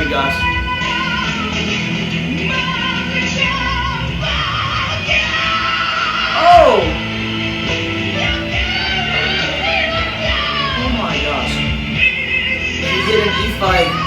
my gosh. Oh! Oh my gosh. He hit an E5.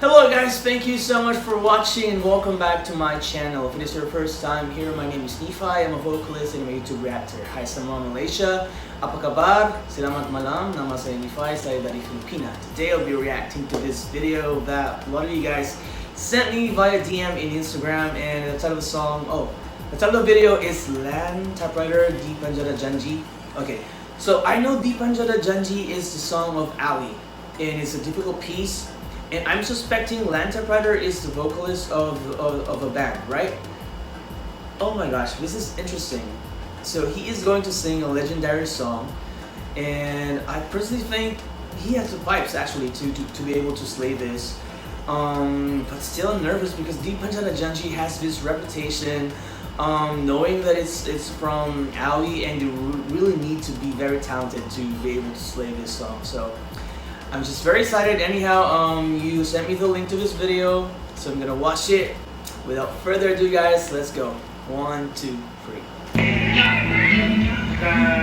Hello guys, thank you so much for watching and welcome back to my channel. If it is your first time here, my name is Nephi. I'm a vocalist and a YouTube reactor. Hi sa mga Malaysia, apa kabar? Selamat malam, nama saya Nephi, saya dari Filipina. Today I'll be reacting to this video that a lot of you guys sent me via DM in Instagram, and the title of the song, the title of the video is Typewriter di Penjara Janji. Okay, so I know di Penjara Janji is the song of Ali, and it's a difficult piece. And I'm suspecting Typewriter is the vocalist of a band, right? Oh my gosh, this is interesting. So he is going to sing a legendary song, and I personally think he has the pipes actually to be able to slay this. But still I'm nervous because di Penjara Janji has this reputation, knowing that it's from Ali, and you really need to be very talented to be able to slay this song. So I'm just very excited. Anyhow, you sent me the link to this video, so I'm gonna watch it. Without further ado guys, let's go. 1, 2, 3.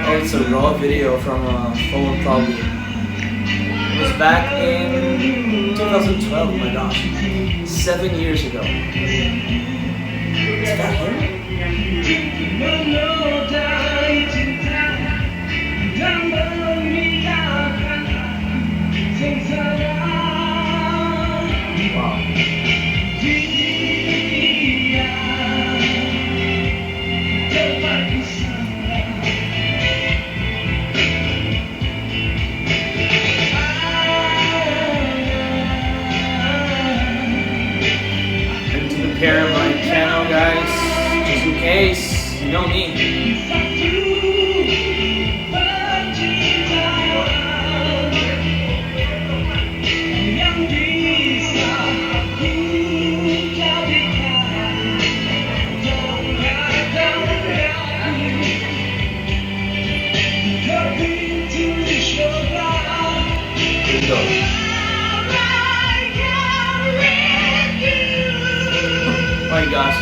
Oh, it's a raw video from a phone probably. It was back in 2012, oh my gosh. 7 years ago. Is that him? Prepare my channel guys, just in case, you know me. Here we go. Oh my gosh.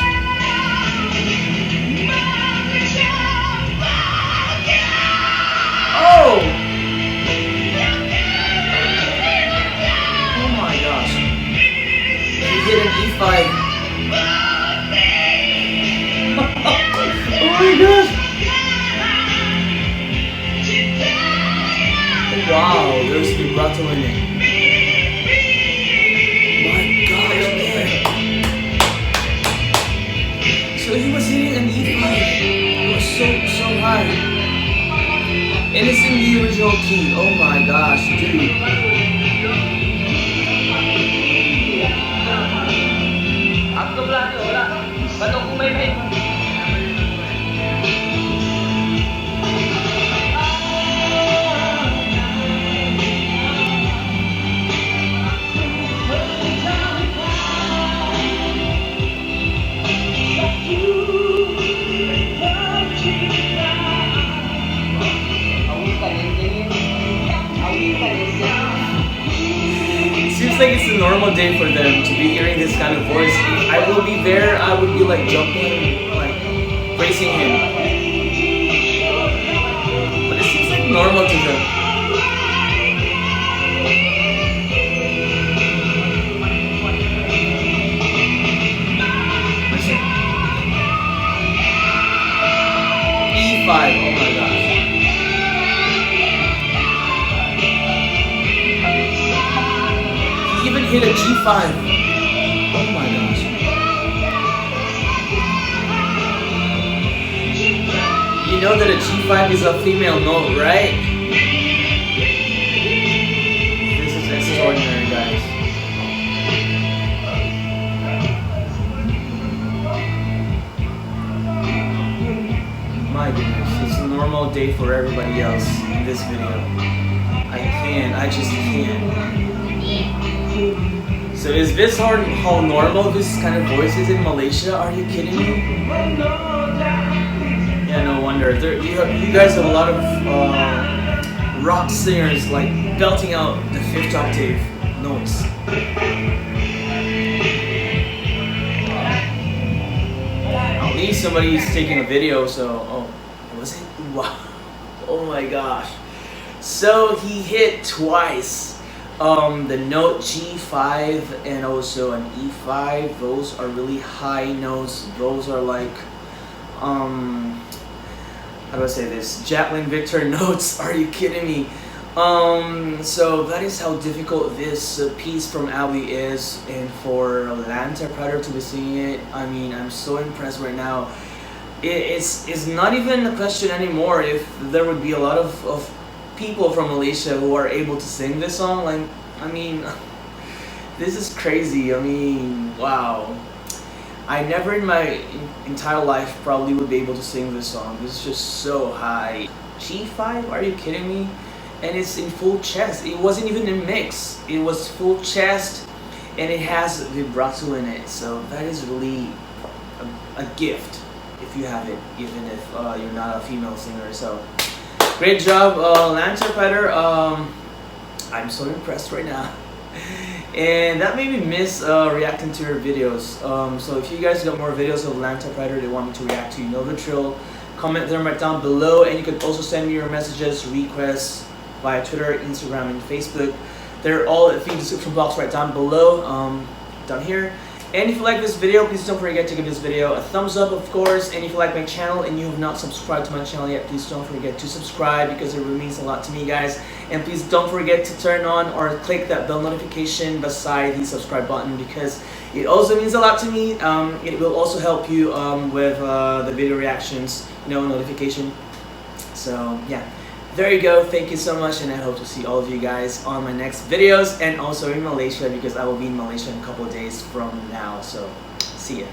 Oh! Oh my gosh. He hit an E5. Oh my gosh. Wow, there's vibrato in it. So he was hitting an E5. It was so high. And it's in the original key. Oh my gosh, dude. Seems like it's a normal day for them to be hearing this kind of voice. If I will be there, I would be like jumping, like praising him. But it seems like normal to them. Listen. E5, oh my gosh. Even hit a G5. Oh my gosh. You know that a G5 is a female note, right? This is extraordinary, guys. My goodness, it's a normal normal day for everybody else in this video. I just can't. So is this how normal this kind of voice is in Malaysia? Are you kidding me? Yeah, no wonder. You guys have a lot of rock singers like belting out the 5th octave notes. At least somebody's taking a video, so... Oh, was it? Wow. Oh my gosh. So he hit twice. The note G5 and also an E5. Those are really high notes. Those are like... how do I say this? Jacqueline Victor notes. Are you kidding me? So that is how difficult this piece from Ali is, and for Typewriter to be singing it, I mean, I'm so impressed right now. It's not even a question anymore if there would be a lot of people from Malaysia who are able to sing this song. Like, I mean, this is crazy. I mean, wow. I never in my entire life probably would be able to sing this song. This is just so high. G5? Are you kidding me? And it's in full chest. It wasn't even in mix. It was full chest, and it has vibrato in it. So that is really a gift if you have it, even if you're not a female singer. So great job, Typewriter. I'm so impressed right now. And that made me miss reacting to your videos. So if you guys got more videos of Typewriter that want me to react to, you know the drill. Comment them right down below, and you can also send me your messages, requests via Twitter, Instagram, and Facebook. They're all in the description box right down below, down here. And if you like this video, please don't forget to give this video a thumbs up, of course. And if you like my channel and you have not subscribed to my channel yet, please don't forget to subscribe, because it really means a lot to me, guys. And please don't forget to turn on or click that bell notification beside the subscribe button, because it also means a lot to me. It will also help you with the video reactions, notification. So yeah, there you go. Thank you so much, and I hope to see all of you guys on my next videos, and also in Malaysia, because I will be in Malaysia in a couple of days from now. So see ya.